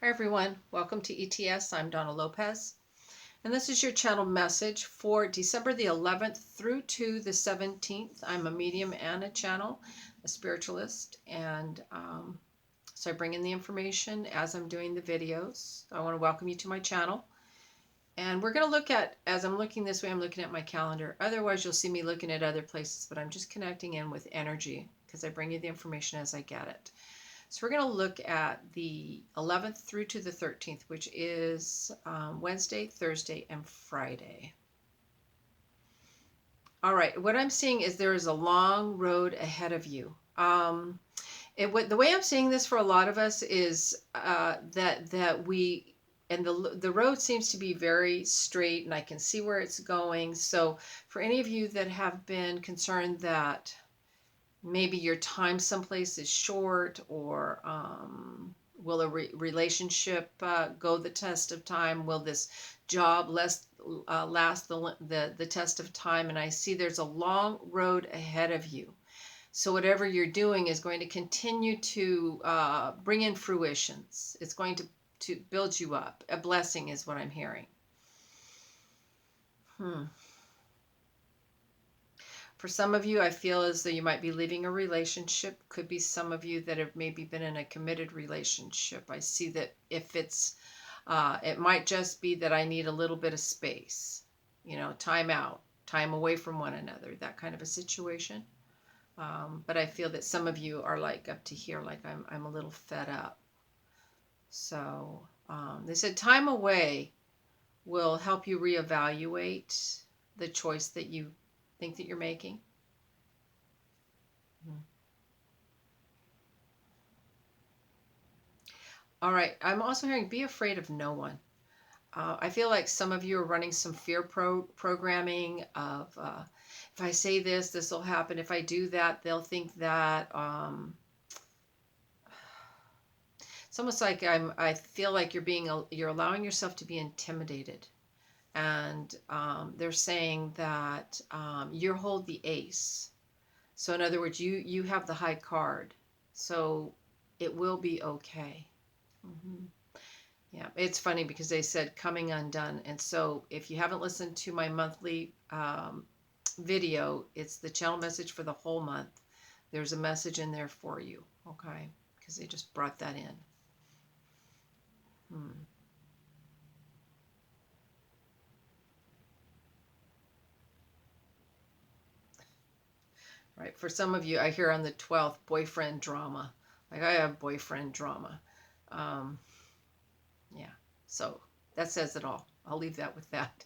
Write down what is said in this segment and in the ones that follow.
Hi everyone, welcome to ETS. I'm Donna Lopez, and this is your channel message for December the 11th through to the 17th. I'm a medium and a channel, a spiritualist, and so I bring in the information as I'm doing the videos. I want to welcome you to my channel, and we're going to look at, as I'm looking this way, I'm looking at my calendar. Otherwise, you'll see me looking at other places, but I'm just connecting in with energy because I bring you the information as I get it. So we're going to look at the 11th through to the 13th, which is Wednesday, Thursday, and Friday. All right, what I'm seeing is there is a long road ahead of you. The way I'm seeing this for a lot of us is that we, and the road seems to be very straight, and I can see where it's going. So for any of you that have been concerned that maybe your time someplace is short, or will a relationship go the test of time? Will this job last the test of time? And I see there's a long road ahead of you. So whatever you're doing is going to continue to bring in fruitions. It's going to build you up. A blessing is what I'm hearing. For some of you, I feel as though you might be leaving a relationship. Could be some of you that have maybe been in a committed relationship. I see that if it's, it might just be that I need a little bit of space, time out, time away from one another, that kind of a situation. But I feel that some of you are like up to here, like I'm a little fed up. So they said time away will help you reevaluate the choice that you think that you're making. All right. I'm also hearing be afraid of no one. I feel like some of you are running some fear programming of if I say this, this will happen. If I do that, they'll think that. It's almost like I feel like you're allowing yourself to be intimidated. And they're saying that you hold the ace. So in other words, you have the high card. So it will be okay. Yeah, it's funny because they said coming undone. And so if you haven't listened to my monthly video, it's the channel message for the whole month. There's a message in there for you, okay? Because they just brought that in. Right. For some of you, I hear on the 12th, boyfriend drama. Like I have boyfriend drama. Yeah. So that says it all. I'll leave that with that.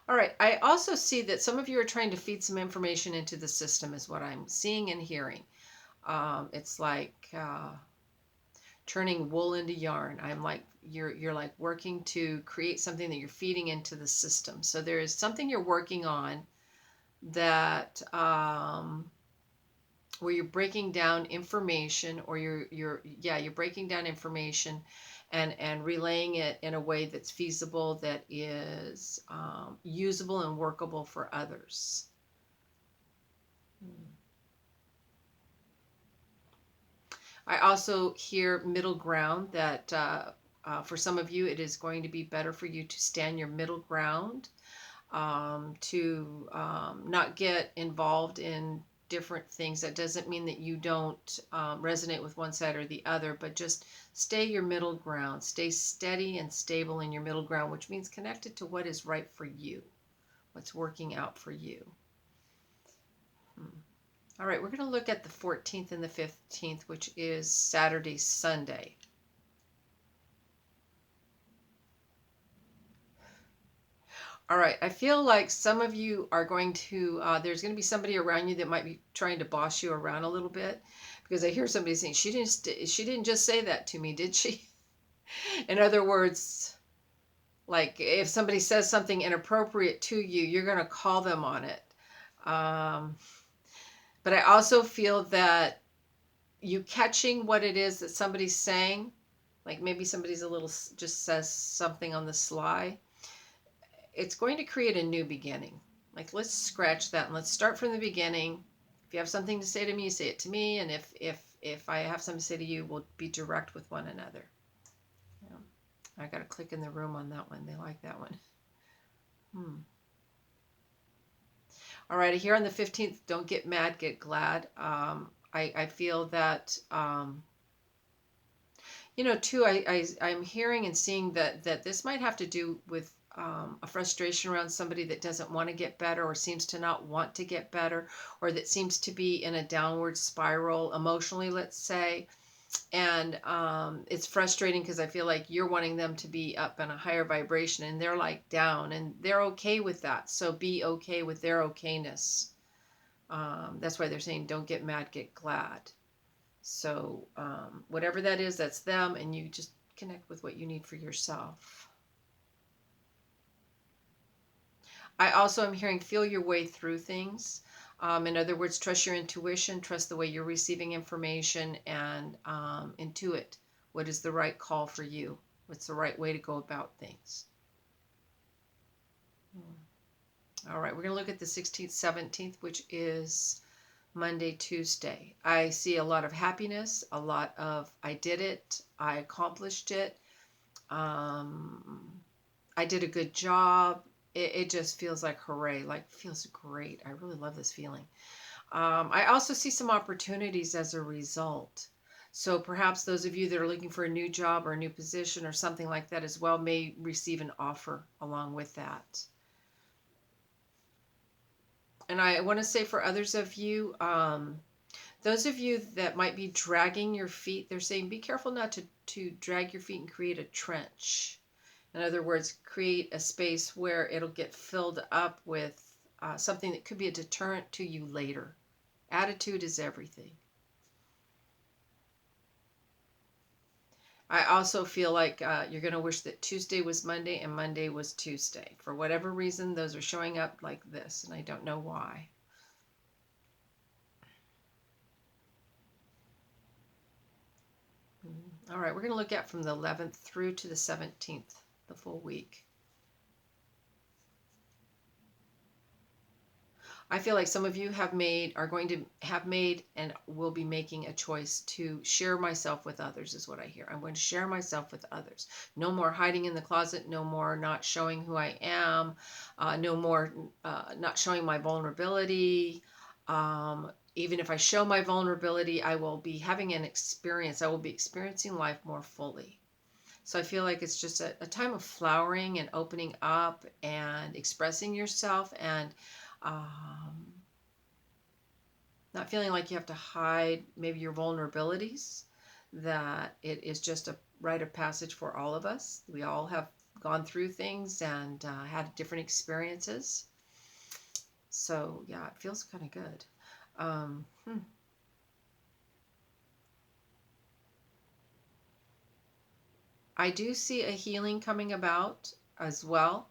All right. I also see that some of you are trying to feed some information into the system is what I'm seeing and hearing. It's like turning wool into yarn. I'm like, you're like working to create something that you're feeding into the system. So there is something you're working on that where you're breaking down information, or you're breaking down information and relaying it in a way that's feasible, that is usable and workable for others. I also hear middle ground, that for some of you, it is going to be better for you to stand your middle ground, to not get involved in different things. That doesn't mean that you don't resonate with one side or the other, but just stay your middle ground. Stay steady and stable in your middle ground, which means connected to what is right for you, what's working out for you. All right, we're going to look at the 14th and the 15th, which is Saturday, Sunday. All right, I feel like some of you are going to, there's going to be somebody around you that might be trying to boss you around a little bit, because I hear somebody saying, she didn't just say that to me, did she? In other words, like if somebody says something inappropriate to you, you're going to call them on it. But I also feel that you catching what it is that somebody's saying, like maybe somebody's just says something on the sly, it's going to create a new beginning. Like, let's scratch that and let's start from the beginning, If you have something to say to me, say it to me. And if I have something to say to you, we'll be direct with one another. Yeah. I got to click in the room on that one. They like that one. All right, here on the 15th, don't get mad, get glad. I feel that, too, I'm hearing and seeing that this might have to do with a frustration around somebody that doesn't want to get better or seems to not want to get better, or that seems to be in a downward spiral emotionally, let's say. And it's frustrating because I feel like you're wanting them to be up in a higher vibration and they're like down, and they're okay with that. So be okay with their okayness. That's why they're saying don't get mad, get glad. So whatever that is, that's them, and you just connect with what you need for yourself. I also am hearing feel your way through things. In other words, trust your intuition, trust the way you're receiving information, and intuit what is the right call for you. What's the right way to go about things. All right, we're going to look at the 16th, 17th, which is Monday, Tuesday. I see a lot of happiness, a lot of I did it, I accomplished it, I did a good job. It just feels like hooray, like feels great. I really love this feeling. I also see some opportunities as a result. So perhaps those of you that are looking for a new job or a new position or something like that as well may receive an offer along with that. And I want to say for others of you, those of you that might be dragging your feet, they're saying be careful not to drag your feet and create a trench. In other words, create a space where it'll get filled up with something that could be a deterrent to you later. Attitude is everything. I also feel like you're going to wish that Tuesday was Monday and Monday was Tuesday. For whatever reason, those are showing up like this, and I don't know why. All right, we're going to look at from the 11th through to the 17th, the full week. I feel like some of you are going to have made, and will be making a choice to share myself with others, is what I hear. I'm going to share myself with others. No more hiding in the closet. No more not showing who I am. No more not showing my vulnerability. Even if I show my vulnerability, I will be having an experience. I will be experiencing life more fully. So I feel like it's just a time of flowering and opening up and expressing yourself, and not feeling like you have to hide maybe your vulnerabilities, that it is just a rite of passage for all of us. We all have gone through things and had different experiences. So yeah, it feels kind of good. I do see a healing coming about as well,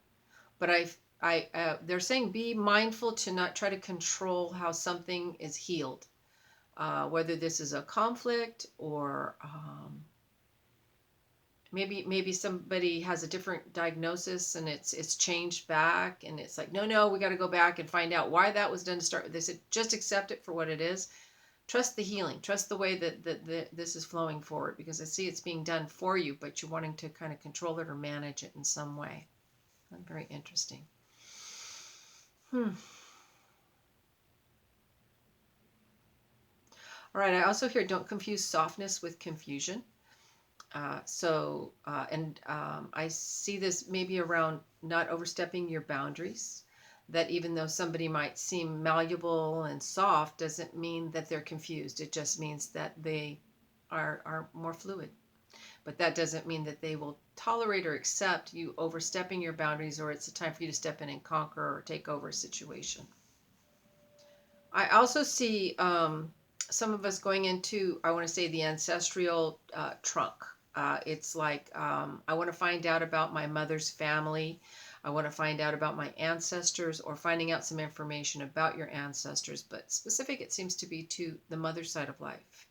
but they're saying be mindful to not try to control how something is healed, whether this is a conflict or maybe somebody has a different diagnosis and it's changed back, and it's like no, we got to go back and find out why that was done to start with. They said just accept it for what it is. Trust the healing. Trust the way that this is flowing forward, because I see it's being done for you, but you're wanting to kind of control it or manage it in some way. Very interesting. All right, I also hear don't confuse softness with confusion. I see this maybe around not overstepping your boundaries, that even though somebody might seem malleable and soft doesn't mean that they're confused. It just means that they are more fluid. But that doesn't mean that they will tolerate or accept you overstepping your boundaries, or it's a time for you to step in and conquer or take over a situation. I also see some of us going into, I want to say, the ancestral trunk. It's like I want to find out about my mother's family. I want to find out about my ancestors, or finding out some information about your ancestors. But specific, it seems to be to the mother side of life.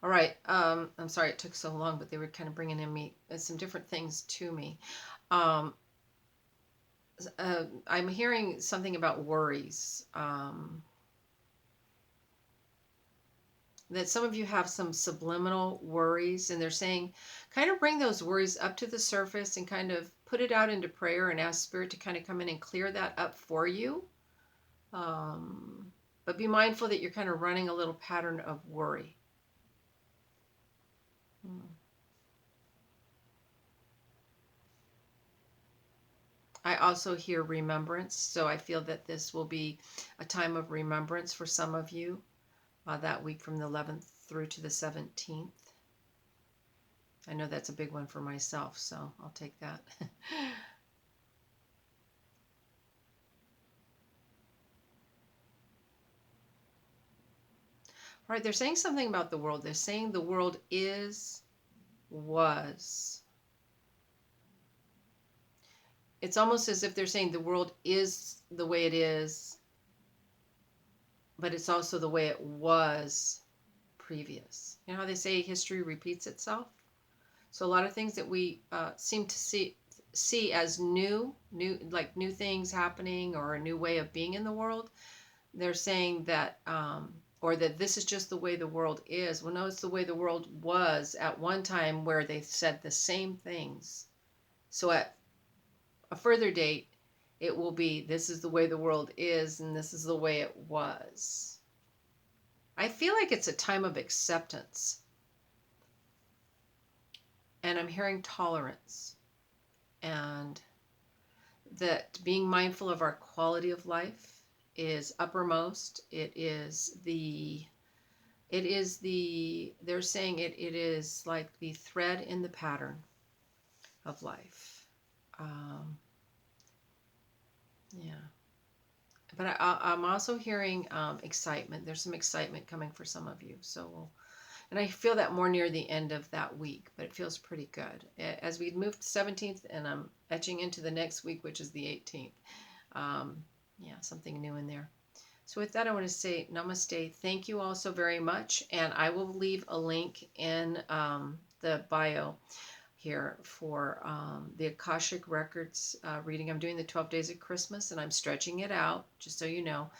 All right. I'm sorry it took so long, but they were kind of bringing in me some different things to me. Um, I'm hearing something about worries. That some of you have some subliminal worries, and they're saying kind of bring those worries up to the surface and kind of put it out into prayer and ask Spirit to kind of come in and clear that up for you. But be mindful that you're kind of running a little pattern of worry. I also hear remembrance, so I feel that this will be a time of remembrance for some of you that week from the 11th through to the 17th. I know that's a big one for myself, so I'll take that. All right, they're saying something about the world. They're saying the world was. It's almost as if they're saying the world is the way it is, but it's also the way it was previous. You know how they say history repeats itself? So a lot of things that we seem to see as new like new things happening or a new way of being in the world, they're saying that or that this is just the way the world is. Well, no, it's the way the world was at one time where they said the same things. So at a further date, it will be this is the way the world is and this is the way it was. I feel like it's a time of acceptance. And I'm hearing tolerance and that being mindful of our quality of life is uppermost. They're saying it is like the thread in the pattern of life. Yeah. But I'm also hearing excitement. There's some excitement coming for some of you. And I feel that more near the end of that week, but it feels pretty good. As we move to 17th, and I'm etching into the next week, which is the 18th. Yeah, something new in there. So with that, I want to say namaste. Thank you all so very much. And I will leave a link in the bio here for the Akashic Records reading. I'm doing the 12 Days of Christmas, and I'm stretching it out, just so you know.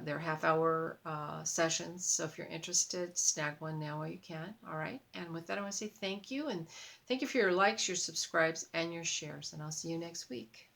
They're half-hour sessions, so if you're interested, snag one now while you can. All right. And with that, I want to say thank you, and thank you for your likes, your subscribes, and your shares. And I'll see you next week.